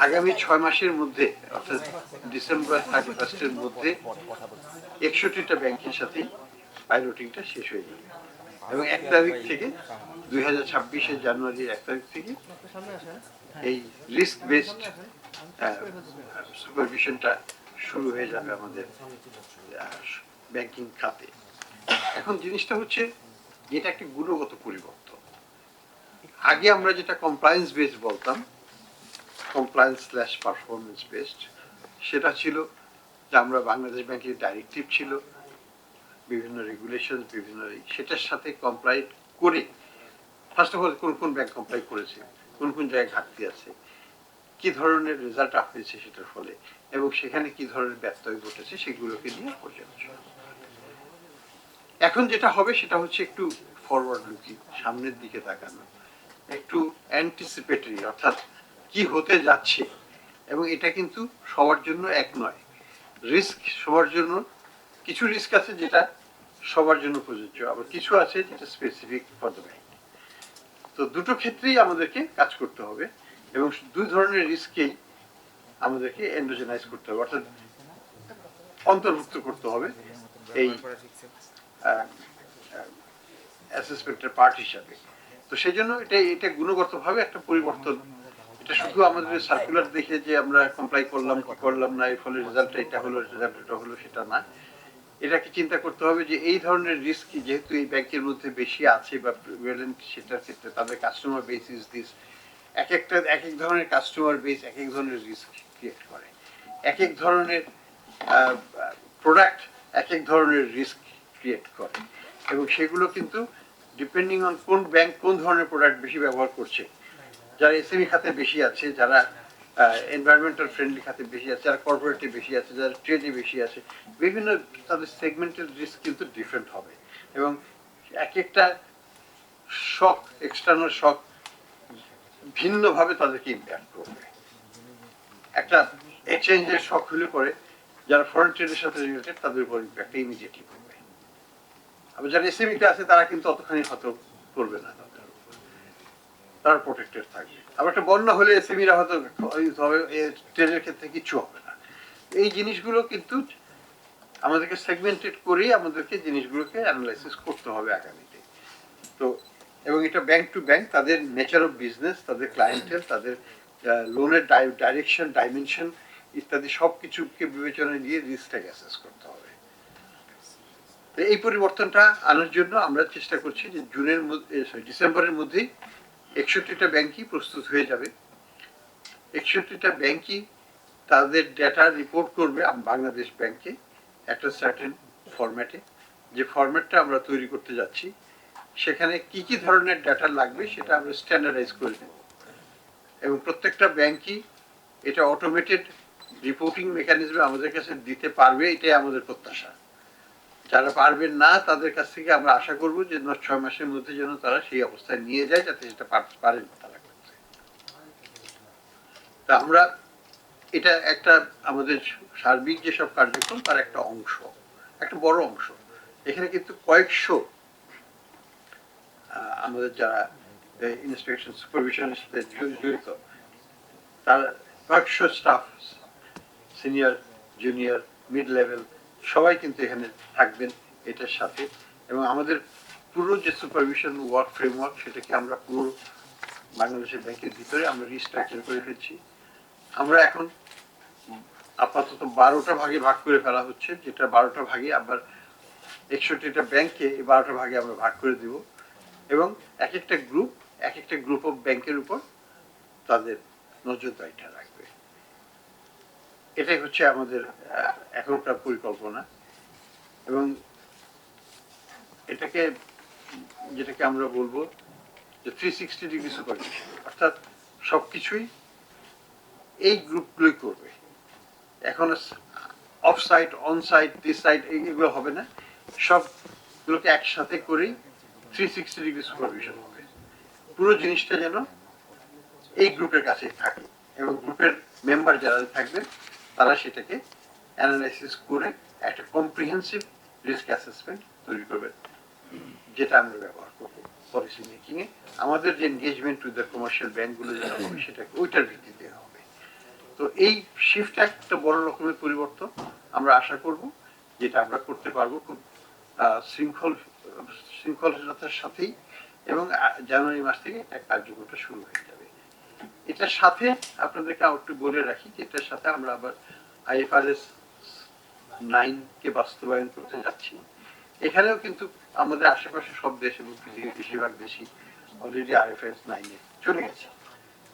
আগামী 6 মাসের মধ্যে অর্থাৎ ডিসেম্বর 31-এর মধ্যে 61টা ব্যাংকের সাথে পাইলটিংটা শেষ হয়ে যাবে এবং 1 তারিখ থেকে 2026-এর জানুয়ারির 1 তারিখ থেকে এই রিস্ক বেসড সুপারভিশনটা শুরু হয়ে যাবে আমাদের ব্যাংকিং খাতে। এখন জিনিসটা হচ্ছে যেটা একটা গুণগত পরিবর্তন। আগে আমরা যেটা কমপ্লায়েন্স বেসড বলতাম, কমপ্লায়েন্স/পারফরমেন্স বেসড, সেটা ছিল যে আমরা বাংলাদেশ ব্যাংকের ডাইরেক্টিভ ছিল, বিভিন্ন রেগুলেশন, বিভিন্ন সেটার সাথে কমপ্লাই করে ফার্স্ট অফ অল কোন কোন ব্যাংক কমপ্লাই করেছে, কোন কোন জায়গায় ঘাটতি আছে, কি ধরনের রেজাল্ট হয়েছে সেটার ফলে, এবং সেখানে কি ধরনের ব্যত্যয় ঘটেছে সেগুলোকে নিয়ে পর্যালোচনা। এখন যেটা হবে সেটা হচ্ছে একটু ফরওয়ার্ড লুকিং, সামনের দিকে তাকানো, একটু অ্যান্টিসিপেটরি, অর্থাৎ কি হতে যাচ্ছে। এবং এটা কিন্তু সবার জন্য এক নয়, রিস্ক সবার জন্য, কিছু রিস্ক আছে যেটা সবার জন্য প্রযোজ্য, আবার কিছু আছে যেটা স্পেসিফিক ফর দ্য ব্যাংক। তো দুটো ক্ষেত্রেই আমাদেরকে কাজ করতে হবে এবং দুই ধরনের রিস্ককেই আমাদেরকে এন্ডোজেনাইজ করতে হবে, অর্থাৎ অন্তর্ভুক্ত করতে হবে এই অ্যাসেসমেন্টের পার্ট হিসাবে। তো সেই জন্য এটা গুণগতভাবে একটা পরিবর্তন। এটা শুধু আমাদের সার্কুলার দেখে যে আমরা কমপ্লাই করলাম কি করলাম না, এর ফলে রেজাল্টটা এটা হলো, রেজাল্ট এটা হলো, সেটা না। এটাকে চিন্তা করতে হবে যে এই ধরনের রিস্ক যেহেতু এই ব্যাংকের মধ্যে বেশি আছে বা প্রিভ্যালেন্ট, সেটার ক্ষেত্রে তাদের কাস্টমার বেস ইজ দিস, এক এক ধরনের কাস্টমার বেস এক এক ধরনের রিস্ক ক্রিয়েট করে, এক এক ধরনের প্রোডাক্ট এক এক ধরনের রিস্ক ক্রিয়েট করে, এবং সেগুলো কিন্তু ডিপেন্ডিং অন কোন ব্যাংক কোন ধরনের প্রোডাক্ট বেশি ব্যবহার করছে। যারা এসএমই খাতে বেশি আছে, যারা এনভায়রনমেন্টাল ফ্রেন্ডলি খাতে বেশি আছে, যারা কর্পোরেটে বেশি আছে, যারা ট্রেডে বেশি আছে, বিভিন্ন তাদের সেগমেন্টের রিস্ক কিন্তু ডিফারেন্ট হবে, এবং এক একটা শক, এক্সটার্নাল শক ভিন্নভাবে তাদেরকে ইম্প্যাক্ট করবে। একটা এক্সচেঞ্জের শক হলে পরে যারা ফরেন ট্রেডের সাথে রিলেটেড তাদের উপর ইম্প্যাক্ট ইমিডিয়েটলি করবে। আবার যারা এসএমইতে আছে তারা কিন্তু অতখানি হত করবে না, তারা প্রোটেক্টেড থাকবে। আবার একটা বন্যা হলে এসএমইরা হয়তো ট্রেডের ক্ষেত্রে কিছু হবে না। এই জিনিসগুলো কিন্তু আমাদেরকে সেগমেন্টেড করেই আমাদেরকে জিনিসগুলোকে অ্যানালাইসিস করতে হবে আগামীতে। তো এবং এটা ব্যাংক টু ব্যাংক তাদের নেচার অফ বিজনেস, তাদের ক্লায়েন্টেল, তাদের লোনের ডাইরেকশন, ডাইমেনশন ইত্যাদি সব কিছুকে বিবেচনায় নিয়ে রিস্কটাকে অ্যাসেস করতে হবে। তো এই পরিবর্তনটা আনার জন্য আমরা চেষ্টা করছি যে ডিসেম্বরের মধ্যেই 61টা ব্যাংকই প্রস্তুত হয়ে যাবে। 61টা ব্যাংকই তাদের ডেটা রিপোর্ট করবে বাংলাদেশ ব্যাংকে একটা সার্টেন ফরম্যাটে, যে ফরম্যাটটা আমরা তৈরি করতে যাচ্ছি সেখানে কি কি ধরনের ডেটা লাগবে সেটা আমরা স্ট্যান্ডার্ডাইজ করে দেব, এবং প্রত্যেকটা ব্যাংকই এটা অটোমেটেড রিপোর্টিং মেকানিজমে আমাদের কাছে দিতে পারবে, এটাই আমাদের প্রত্যাশা। যারা পারবেন না তাদের কাছ থেকে আমরা আশা করব যে 6 মাসের মধ্যে যেন তারা সেই অবস্থায় নিয়ে যায় যাতে সেটা পারেন তারা করতে। তা আমরা এটা একটা আমাদের সার্বিক যেসব কার্যক্রম তার একটা অংশ, একটা বড় অংশ। এখানে কিন্তু কয়েকশো আমাদের যারা ইন্সপেকশন সুপারভিশনের সাথে জড়িত তার কয়েকশো staff, senior, junior, mid level সবাই কিন্তু এখানে থাকবেন এটার সাথে। এবং আমাদের পুরো যে সুপারভিশন ওয়ার্ক ফ্রেমওয়ার্ক সেটাকে আমরা পুরো বাংলাদেশের ব্যাংকের ভিতরে আমরা রিস্ট্রাকচার করে ফেলছি। আমরা এখন আপাতত 12টা ভাগে ভাগ করে ফেলা হচ্ছে, যেটা 12টা ভাগে আবার 61টা ব্যাংকে এই 12টা ভাগে আমরা ভাগ করে দেব, এবং এক একটা গ্রুপ অফ ব্যাংকের উপর তাদের নজরদারিটা রাখবে। এটাই হচ্ছে আমাদের এখনকার পরিকল্পনা। এবং এটাকে যেটাকে আমরা বলবো যে 360 ডিগ্রি সুপারভিশন, অর্থাৎ সবকিছুই এই গ্রুপগুলোই করবে। এখন off site, on site, this site এগুলো হবে না, সবগুলোকে একসাথে করেই 360 ডিগ্রি সুপারভিশন হবে। পুরো জিনিসটা যেন এই গ্রুপের কাছেই থাকে, এবং গ্রুপের মেম্বার যারা থাকবেন তারা সেটাকে অ্যানালাইসিস করে একটা কম্প্রিহেন্সিভ রিস্ক অ্যাসেসমেন্ট তৈরি করবেন, যেটা আমরা ব্যবহার করবো পলিসি মেকিংয়ে। আমাদের যে এনগেজমেন্ট উইথ দ্য কমার্শিয়াল ব্যাংকগুলো যেটা হবে সেটাকে ওইটার ভিত্তিতে হবে। তো এই শিফট একটা বড় রকমের পরিবর্তন আমরা আশা করব, যেটা আমরা করতে পারবো খুব শৃঙ্খলতার সাথেই, এবং জানুয়ারি মাস থেকে কার্যক্রমটা শুরু হয়ে যাবে। এটার সাথে আপনাদেরকে একটু বলে রাখি যে এটার সাথে আমরা আবার IFRS 9 কে বাস্তবায়ন করতে যাচ্ছি। এখানেও কিন্তু আমাদের আশেপাশে সব দেশ এবং পৃথিবীর বেশিরভাগ দেশই অলরেডি IFRS 9 এ চলে গেছে,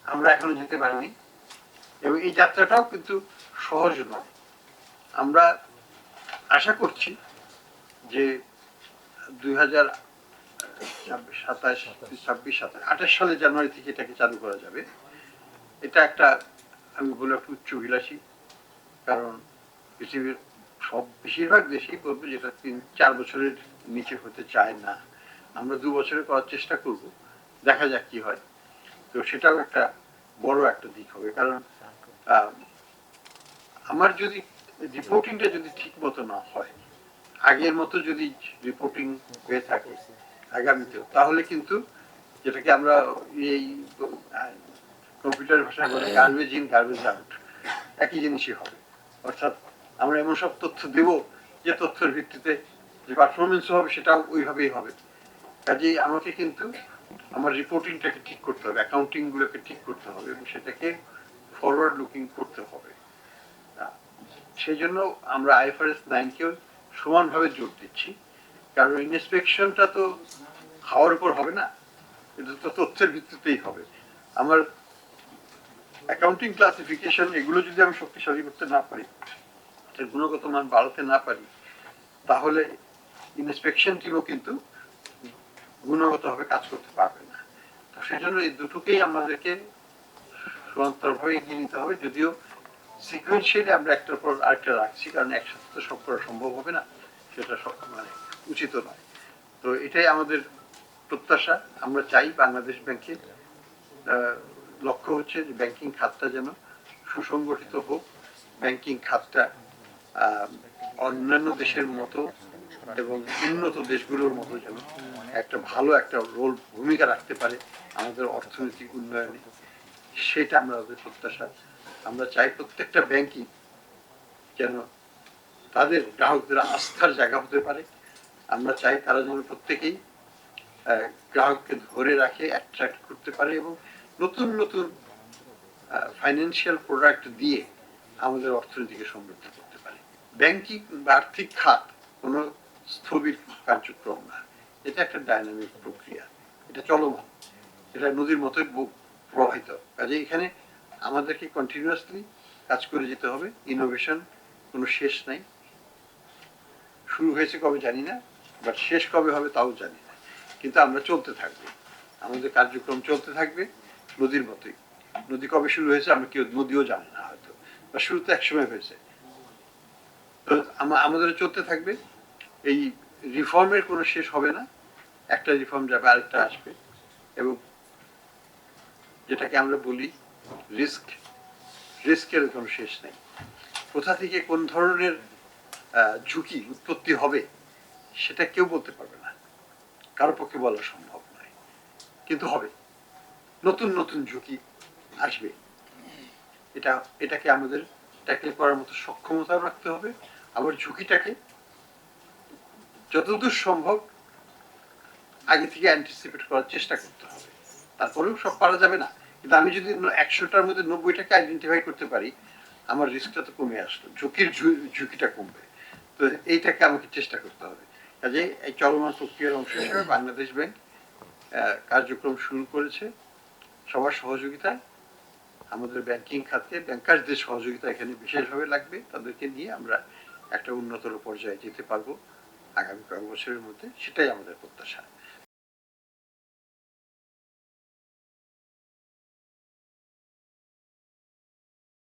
আমরা এখনো যেতে পারিনি, এবং এই যাত্রাটাও কিন্তু সহজ নয়। আমরা আশা করছি যে 2027-28 সালে জানুয়ারি থেকে এটাকে চালু করা যাবে। এটা একটা, আমি বলবো, একটা উচ্চাভিলাষী, কারণ পৃথিবীর বেশিরভাগ দেশই বলবো যেটা 3-4 বছরের নিচে হতে চায় না। আমরা 2 বছরে করার চেষ্টা করব, দেখা যাক কি হয়। তো সেটাও একটা বড় একটা দিক হবে, কারণ আমার যদি রিপোর্টিংটা যদি ঠিক মতো না হয়, আগের মতো যদি রিপোর্টিং হয়ে থাকে আগামীতে, তাহলে কিন্তু যেটাকে আমরা এই কম্পিউটার ভাষায় বলে গার্বেজ ইন গার্বেজ আউট, একই জিনিসই হবে। অর্থাৎ আমরা এমন সব তথ্য দেব যে তথ্যের ভিত্তিতে যে পারফরমেন্স হবে সেটাও ওইভাবেই হবে। কাজেই আমাকে কিন্তু আমার রিপোর্টিংটাকে ঠিক করতে হবে, অ্যাকাউন্টিং গুলোকে ঠিক করতে হবে, এবং সেটাকে ফরওয়ার্ড লুকিং করতে হবে। সেই জন্য আমরা IFRS 9 কেও সমানভাবে জোর দিচ্ছি, কারণ ইন্সপেকশনটা তো খাওয়ার উপর হবে না, এটা তো তথ্যের ভিত্তিতেই হবে। আমার অ্যাকাউন্টিং ক্লাসিফিকেশন এগুলো যদি আমি শক্তিশালী করতে না পারি, এর গুণগত মান বাড়াতে না পারি, তাহলে ইন্সপেকশন টিমও কিন্তু গুণগতভাবে কাজ করতে পারবে না। তো সেই জন্য এই দুটোকেই আমাদেরকে সমান্তরালভাবে এগিয়ে নিতে হবে, যদিও সিকুয়েন্সিয়ালি আমরা একটার পর আরেকটা রাখছি, কারণ একসাথে তো সব করা সম্ভব হবে না, সেটা সব মানে উচিত নয়। তো এটাই আমাদের প্রত্যাশা। আমরা চাই বাংলাদেশ ব্যাংকের লক্ষ্য হচ্ছে যে ব্যাংকিং খাতটা যেন সুসংগঠিত হোক, ব্যাংকিং খাতটা অন্যান্য দেশের মতো এবং উন্নত দেশগুলোর মতো যেন একটা ভালো একটা ভূমিকা রাখতে পারে আমাদের অর্থনৈতিক উন্নয়নে, সেটা আমাদের প্রত্যাশা। আমরা চাই প্রত্যেকটা ব্যাংকই যেন তাদের গ্রাহকদের আস্থার জায়গা হতে পারে। আমরা চাই তারা যেন প্রত্যেকেই গ্রাহককে ধরে রাখে, অ্যাট্রাক্ট করতে পারে, এবং নতুন নতুন ফাইন্যান্সিয়াল প্রোডাক্ট দিয়ে আমাদের অর্থনীতিকে সমৃদ্ধ করতে পারে। ব্যাংকিং বা আর্থিক খাত কোনো স্থবির কার্যক্রম না, এটা একটা ডাইনামিক প্রক্রিয়া, এটা চলমান, এটা নদীর মতোই প্রবাহিত। কাজে এখানে আমাদেরকে কন্টিনিউয়াসলি কাজ করে যেতে হবে। ইনোভেশন কোনো শেষ নাই, শুরু হয়েছে কবে জানি না, বাট শেষ কবে হবে তাও জানি না, কিন্তু আমরা চলতে থাকবো, আমাদের কার্যক্রম চলতে থাকবে নদীর মতোই। নদী কবে শুরু হয়েছে আমরা কেউ নদীও জানি না হয়তো, বা শুরু তো একসময় হয়েছে। তো আমাদের চলতে থাকবে, এই রিফর্মের কোনো শেষ হবে না, একটা রিফর্ম যাবে আরেকটা আসবে, এবং যেটাকে আমরা বলি রিস্কের কোনো শেষ নেই। কোথা থেকে কোন ধরনের ঝুঁকি উৎপত্তি হবে সেটা কেউ বলতে পারবে না, কারো পক্ষে বলা সম্ভব নয়, কিন্তু হবে, নতুন নতুন ঝুঁকি আসবে। এটাকে আমাদের ট্যাকেল করার মতো সক্ষমতা রাখতে হবে, আবার ঝুঁকিটাকে যতদূর সম্ভব আগে থেকে অ্যান্টিসিপেট করার চেষ্টা করতে হবে। তারপরেও সব পারা যাবে না, কিন্তু আমি যদি 100টার মধ্যে 90টাকে আইডেন্টিফাই করতে পারি, আমার রিস্কটা তো কমে আসলো, ঝুঁকিটা কমবে। তো এইটাকে আমাকে চেষ্টা করতে হবে। কাজে এই চলমান প্রক্রিয়ার অংশ হিসেবে বাংলাদেশ ব্যাংক কার্যক্রম শুরু করেছে সবার সহযোগিতায়। আমাদের ব্যাংকিং খাতে ব্যাংকারদের সহযোগিতা এখানে বিশেষভাবে লাগবে, তাদেরকে নিয়ে আমরা একটা উন্নতর পর্যায়ে যেতে পারবো আগামী কয়েক বছরের মধ্যে, সেটাই আমাদের প্রত্যাশা।